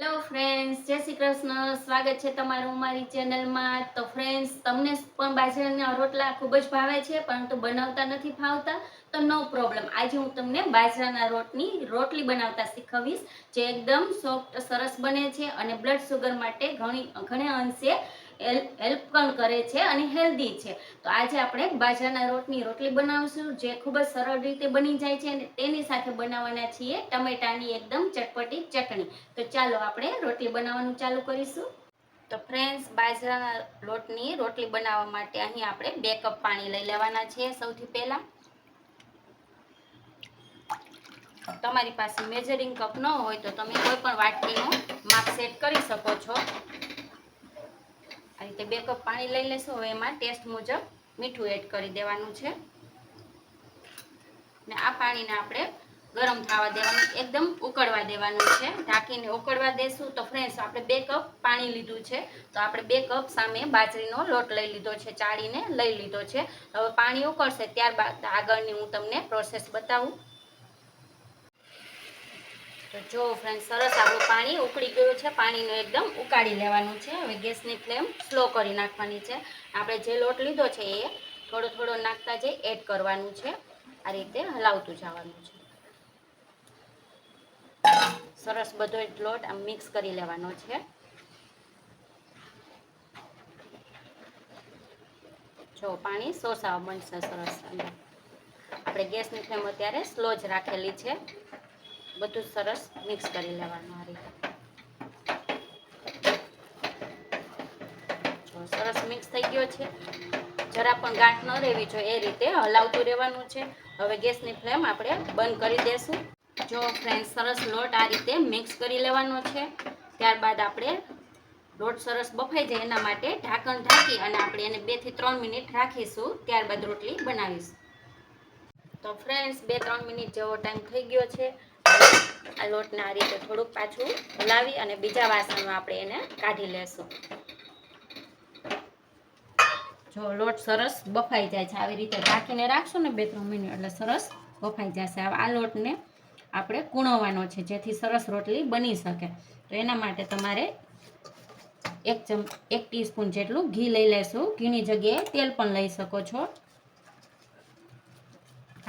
Hello friends, જય શ્રી કૃષ્ણ. સ્વાગત છે તમારું અમારી ચેનલમાં. તો ફ્રેન્ડ્સ, તમને પણ બાજરાના રોટલા ખૂબ જ ભાવે છે પરંતુ બનાવતા નથી ફાવતા, તો નો પ્રોબ્લેમ. આજે હું તમને બાજરાના રોટલી બનાવતા શીખવીશ, જે એકદમ સોફ્ટ સરસ બને છે અને બ્લડ શુગર માટે ઘણા અંશે હેલ્પ પણ કરે છે અને હેલ્ધી છે. તો આજે આપણે બાજરાના રોટલી બનાવીશું, જે ખૂબ જ સરળ રીતે બની જાય છે અને તેની સાથે બનાવવાના છીએ ટમેટાની એકદમ ચટપટી ચટણી. તો ચાલો આપણે રોટલી બનાવવાનું ચાલુ કરીશું. તો ફ્રેન્ડ્સ, બાજરાના લોટની રોટલી બનાવવા માટે અહીં આપણે 2 કપ પાણી લઈ લેવાના છે. સૌથી પહેલા તમારી પાસે મેજરિંગ કપ ન હોય તો તમે કોઈ પણ વાટકીનું માપ સેટ કરી શકો છો. આ રીતે 2 કપ પાણી લઈ લેશો. હવે એમાં ટેસ્ટ મુજબ મીઠું એડ કરી દેવાનું છે ને આ પાણીને આપણે ગરમ થવા દેવાનું, એકદમ ઉકળવા દેવાનું છે. ઢાંકીને ઉકળવા દેશું. તો ફ્રેન્ડ્સ, આપણે 2 કપ પાણી લીધું છે, તો આપણે 2 કપ સામે બાજરીનો લોટ લઈ લીધો છે, ચાળીને લઈ લીધો છે. હવે પાણી ઉકળશે ત્યારબાદ આગળની હું તમને પ્રોસેસ બતાવું. તો જો ફ્રેન્ડ્સ, સરસ આપણું પાણી ઉકળી ગયું છે. પાણીને એકદમ ઉકાળી લેવાનું છે. હવે ગેસની ફ્લેમ સ્લો કરી નાખવાની છે. આપણે જે લોટ લીધો છે એ થોડો થોડો નાખતા જઈ એડ કરવાનું છે. આ રીતે હલાવતું જવાનું છે. સરસ બધો લોટ આમ મિક્સ કરી લેવાનો છે. જો પાણી સોસાવા બનશે સરસ. આપણે ગેસની ફ્લેમ અત્યારે સ્લો જ રાખેલી છે. બધું સરસ મિક્સ કરી લેવાનું આ રીતે. સરસ મિક્સ થઈ ગયો છે. જરા પણ ગાંઠ ન રહેવી જોઈએ, એ રીતે હલાવતું રહેવાનું છે. હવે ગેસની ફ્લેમ આપણે બંધ કરી દેશું. જો ફ્રેન્ડ્સ, સરસ લોટ આ રીતે મિક્સ કરી લેવાનો છે. ત્યારબાદ આપણે લોટ સરસ બફાઈ જાય એના માટે ઢાંકણ ઢાંકી અને આપણે એને 2 થી 3 મિનિટ રાખીશું. ત્યારબાદ રોટલી બનાવીશું. તો ફ્રેન્ડ્સ, 2-3 મિનિટ જેવો ટાઈમ થઈ ગયો છે. આ લોટને આ રીતે થોડુંક પાછું હલાવી અને બીજા વાસણમાં આપણે એને કાઢી લેશું. જો લોટ સરસ બફાઈ જાય છે, આવી રીતે ઢાંકીને રાખશો ને 2-3 મિનિટ એટલે સરસ બફાઈ જશે. હવે આ લોટને આપણે કૂણવવાનો છે, જેથી સરસ રોટલી બની શકે. તો એના માટે તમારે 1 ટીસ્પૂન જેટલું ઘી લઈ લેશું. ઘીની જગ્યાએ તેલ પણ લઈ શકો છો.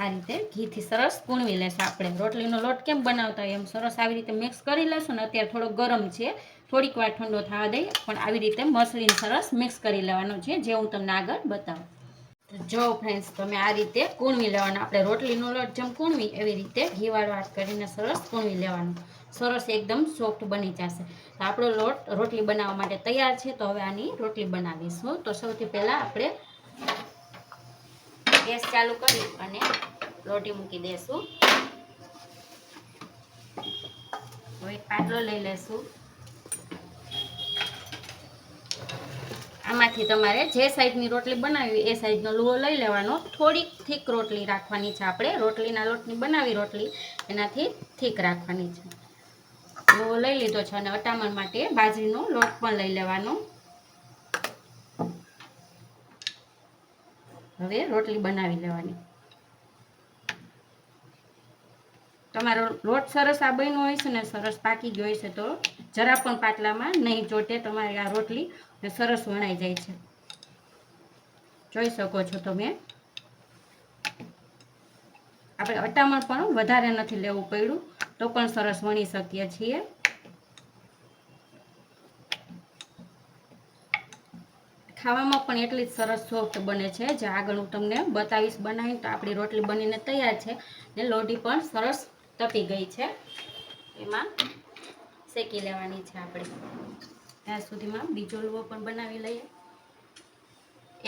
આ રીતે ઘીથી સરસ કૂણવી લેશું. આપણે રોટલીનો લોટ કેમ બનાવતા હોય એમ સરસ આવી રીતે મિક્સ કરી લેશું ને. અત્યારે થોડો ગરમ છે, થોડીક વાર ઠંડો થવા દઈએ, પણ આવી રીતે મસળીને સરસ મિક્સ કરી લેવાનો છે, જે હું તમને આગળ બતાવું. જો ફ્રેન્ડ્સ, તમે આ રીતે કૂણવી લેવાનો. આપણે રોટલીનો લોટ જેમ કૂણવી એવી રીતે ઘીવાળો હાથ કરીને સરસ કૂણવી લેવાનું. સરસ એકદમ સોફ્ટ બની જશે. તો આપણો લોટ રોટલી બનાવવા માટે તૈયાર છે. તો હવે આની રોટલી બનાવીશું. તો સૌથી પહેલાં આપણે ગેસ ચાલુ કરી અને લોટી મૂકી દેશું. હવે પાટલો લઈ લેશું. આમાંથી તમારે જે સાઈઝની રોટલી બનાવી એ સાઈઝનો લુવો લઈ લેવાનો. થોડીક થીક રોટલી રાખવાની છે. આપણે રોટલીના લોટની બનાવી રોટલી એનાથી થીક રાખવાની છે. લુવો લઈ લીધો છે અને અટામણ માટે બાજરીનો લોટ પણ લઈ લેવાનો. હવે રોટલી બનાવી લેવાની. તમારો લોટ સરસ આ બન્યો હોય છે ને, સરસ પાકી ગયો હોય છે, તો જરા પણ પાટલામાં નહીં ચોટે. તમારી આ રોટલી સરસ વણાઈ જાય છે, જોઈ શકો છો તમે. આપણે અટામણ પણ વધારે નથી લેવું પડ્યું, તો પણ સરસ વણી શકીએ છીએ. ખાવામાં પણ એટલી જ સરસ સોફ્ટ બને છે, જે આગળ હું તમને બતાવીશ બનાવીને. તો આપણી રોટલી બનીને તૈયાર છે ને લોટી પણ સરસ તપી ગઈ છે. એમાં શેકી લેવાની છે આપણે. ત્યાં સુધીમાં બીજો લુવો પણ બનાવી લઈએ.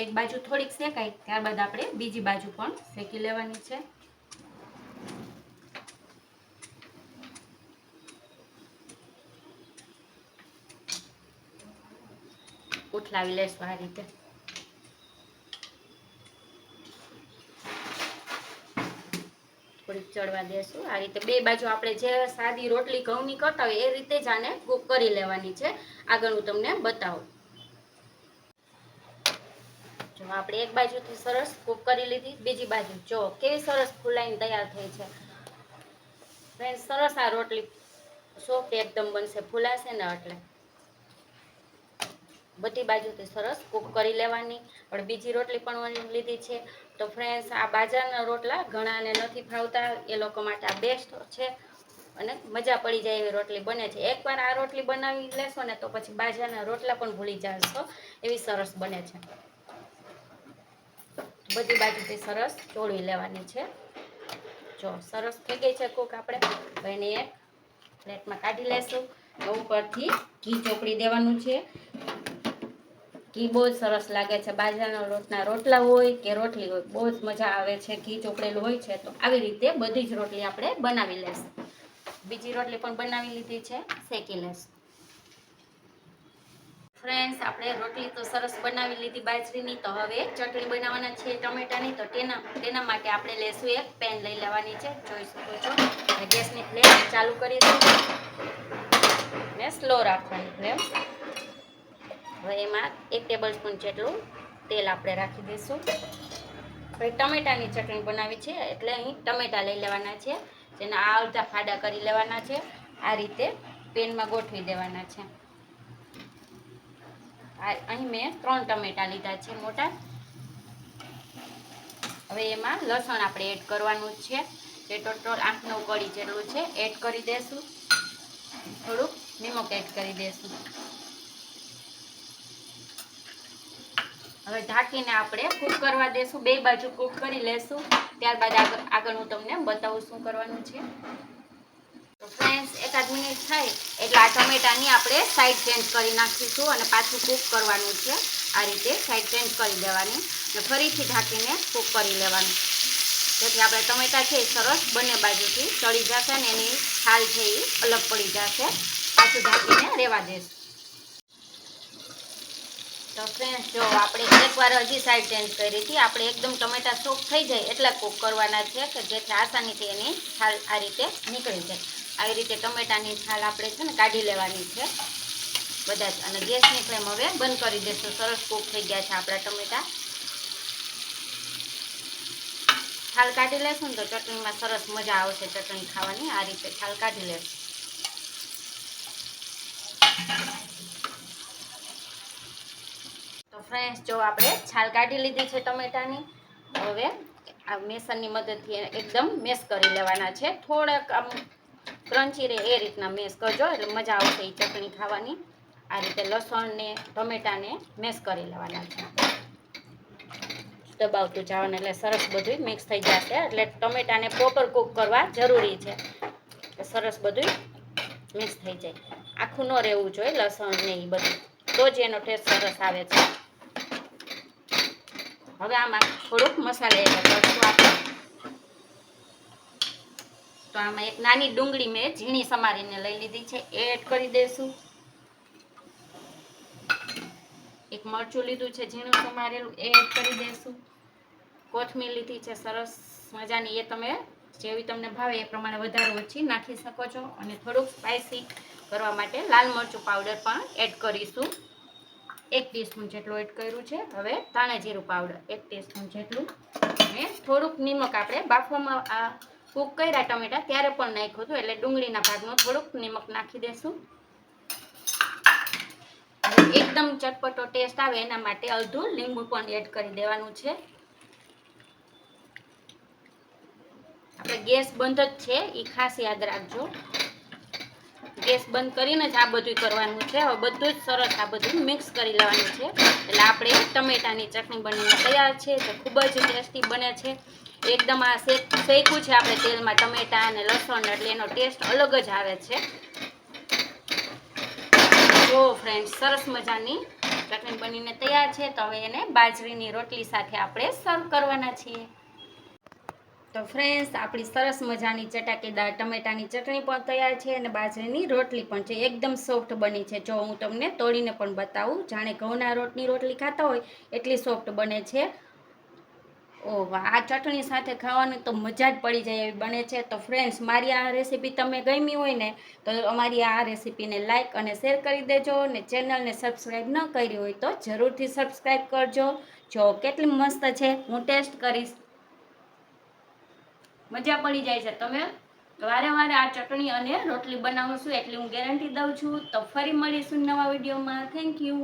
એક બાજુ થોડીક શેકાય ત્યારબાદ આપણે બીજી બાજુ પણ શેકી લેવાની છે. ઉઠલાવી લેશું આ રીતે. થોડીક ચડવા દેશું. આ રીતે 2 બાજુ આપણે જે સાદી રોટલી ઘઉંની કરતા હોય એ રીતે જ આને કૂક કરી લેવાની છે. આગળ હું તમને બતાવું. જો આપણે એક બાજુથી સરસ કૂક કરી લીધી, બીજી બાજુ જો કેવી સરસ ફૂલાઈને તૈયાર થઈ છે. ફ્રેન્ડ્સ, સરસ આ રોટલી સોફ્ટ એકદમ બનશે, ફૂલાશે ને એટલે બધી બાજુથી સરસ કૂક કરી લેવાની. પણ બીજી રોટલી પણ લીધી છે. તો ફ્રેન્ડ્સ, આ બાજરાના રોટલા ઘણાને નથી ભાવતા, એ લોકો માટે આ બેસ્ટ છે અને મજા પડી જાય એવી રોટલી બને છે. એકવાર આ રોટલી બનાવી લેશો ને તો પછી બાજરાના રોટલા પણ ભૂલી જશો, એવી સરસ બને છે. બધી બાજુથી સરસ ચોળી લેવાની છે. જો સરસ થઈ ગઈ છે કૂક. આપણે તો એને એક પ્લેટમાં કાઢી લેશું. ઉપરથી ઘી ચોપડી દેવાનું છે. ઘી બહુ જ સરસ લાગે છે. બાજરાના લોટના રોટલા હોય કે રોટલી હોય, બહુ જ મજા આવે છે. ઘી ચોપડેલું હોય છે. તો આવી રીતે બધી જ રોટલી આપણે બનાવી લેશું. બીજી રોટલી પણ બનાવી લીધી છે, શેકી લેશું. ફ્રેન્ડ્સ, આપણે રોટલી તો સરસ બનાવી લીધી બાજરીની. તો હવે ચટણી બનાવવાના છે ટમેટાની. તો તેના માટે આપણે લેશું એક પેન લઈ લેવાની છે, જોઈ શકો છો. અને ગેસની ફ્લેમ ચાલુ કરી દઈશું ને સ્લો રાખવાની ફ્લેમ. હવે એમાં 1 ટેબલ સ્પૂન જેટલું તેલ આપણે રાખી દઈશું. હવે ટમેટાની ચટણી બનાવી છે એટલે અહીં ટમેટા લઈ લેવાના છે, જેને આ અડધા ફાડા કરી લેવાના છે. આ રીતે પેનમાં ગોઠવી દેવાના છે. અહીં મેં 3 ટમેટા લીધા છે મોટા. હવે એમાં લસણ આપણે એડ કરવાનું છે, જે ટોટલ 8-9 કળી જેટલું છે. એડ કરી દેશું. થોડુંક નિમક એડ કરી દેશું. હવે ઢાંકીને આપણે કૂક કરવા દેશું. 2 બાજુ કૂક કરી લેશું. ત્યારબાદ આગળ હું તમને બતાવું શું કરવાનું છે. તો ફ્રેન્ડ્સ, 1-8 મિનિટ થાય એટલે આ ટમેટાની આપણે સાઈડ ચેન્જ કરી નાખીશું અને પાછું કૂક કરવાનું છે. આ રીતે સાઈડ ચેન્જ કરી દેવાની અને ફરીથી ઢાંકીને કૂક કરી લેવાનું, જેથી આપણે ટમેટા છે એ સરસ બંને બાજુથી ચડી જશે ને એની છાલ છે એ અલગ પડી જશે. પાછું ઢાંકીને રહેવા દેશું. તો ફ્રેન્ડ્સ, જો આપણે એકવાર હજી સાઈડ ચેન્જ કરી હતી. આપણે એકદમ ટમેટા સોફ્ટ થઈ જાય એટલા કૂક કરવાના છે કે જેથી આસાનીથી એની છાલ આ રીતે નીકળી જાય. આવી રીતે ટમેટાની છાલ આપણે છે ને કાઢી લેવાની છે બધા જ. અને ગેસની ફ્લેમ હવે બંધ કરી દઈશું. સરસ કૂક થઈ ગયા છે આપણા ટમેટા. છાલ કાઢી લેશું ને તો ચટણીમાં સરસ મજા આવશે ચટણી ખાવાની. આ રીતે છાલ કાઢી લેશું. તો ફ્રેન્ડ્સ, જો આપણે છાલ કાઢી લીધી છે ટમેટાની. હવે આ મેસરની મદદથી એકદમ મેશ કરી લેવાના છે. થોડાક આમ ક્રન્ચી રહે એ રીતના મેશ કરજો એટલે મજા આવશે એ ચટણી ખાવાની. આ રીતે લસણને ટમેટાને મેશ કરી લેવાના છે. દબાવતું જવાનું એટલે સરસ બધું મિક્સ થઈ જશે. એટલે ટમેટાને પ્રોપર કૂક કરવા જરૂરી છે કે સરસ બધું મિક્સ થઈ જાય. આખું ન રહેવું જોઈએ લસણ ને એ બધું, તો જ એનો ટેસ્ટ સરસ આવે છે. હવે આમાં થોડુંક મસાલા એડ કરશું આપણે. તો આમાં એક નાની ડુંગળી મેં ઝીણી સમારીને લઈ લીધી છે, એ એડ કરી દઈશું. એક મરચું લીધું છે ઝીણું સમારેલું, એ એડ કરી દઈશું. કોથમીર લીધી છે સરસ મજાની, એ તમે જેવી તમને ભાવે એ પ્રમાણે વધારે ઓછી નાખી શકો છો. અને થોડુંક સ્પાઇસી કરવા માટે લાલ મરચું પાવડર પણ એડ કરીશું. 1 ટીસ્પૂન જેટલું એડ કર્યું છે. હવે ધાણા જીરું પાવડર 1 ટીસ્પૂન જેટલું. અને થોડુંક નિમક આપણે બાફવામાં આ કૂક કર્યા ટમેટા ત્યારે પણ નાખ્યું હતું, એટલે ડુંગળીના ભાગમાં થોડુંક નિમક નાખી દેશું. એકદમ ચટપટો ટેસ્ટ આવે એના માટે અડધું લીંબુ પણ એડ કરી દેવાનું છે. આપણે ગેસ બંધ જ છે એ ખાસ યાદ રાખજો. ગેસ બંધ કરીને જ આ બધું કરવાનું છે. હવે બધું જ સરસ આ બધું મિક્સ કરી લેવાનું છે. એટલે આપણે ટમેટાની ચટણી બનીને તૈયાર છે. તો ખૂબ જ ટેસ્ટી બને છે. એકદમ આ શેકું છે આપણે તેલમાં ટમેટા અને લસણ, એટલે એનો ટેસ્ટ અલગ જ આવે છે. જો ફ્રેન્ડ્સ, સરસ મજાની ચટણી બનીને તૈયાર છે. તો હવે એને બાજરીની રોટલી સાથે આપણે સર્વ કરવાના છીએ. તો ફ્રેન્ડ્સ, આપણી સરસ મજાની ચટાકેદાર ટમેટાની ચટણી પણ તૈયાર છે અને બાજરીની રોટલી પણ છે. એકદમ સોફ્ટ બની છે. જો હું તમને તોડીને પણ બતાવું, જાણે ઘઉંના રોટની રોટલી ખાતા હોય એટલી સોફ્ટ બને છે. ઓહ વાહ, આ ચટણી સાથે ખાવાની તો મજા જ પડી જાય એવી બને છે. તો ફ્રેન્ડ્સ, મારી આ રેસીપી તમને ગમી હોય ને તો અમારી આ રેસીપીને લાઇક અને શેર કરી દેજો. ને ચેનલને સબસ્ક્રાઈબ ન કરી હોય તો જરૂરથી સબસ્ક્રાઈબ કરજો. જો કેટલી મસ્ત છે, હું ટેસ્ટ કરીશ. મજા પડી જાય છે. તમે વારે વારે આ ચટણી અને રોટલી બનાવું છું એટલી હું ગેરંટી દઉં છું. તો ફરી મળીશું નવા વિડીયોમાં. Thank you.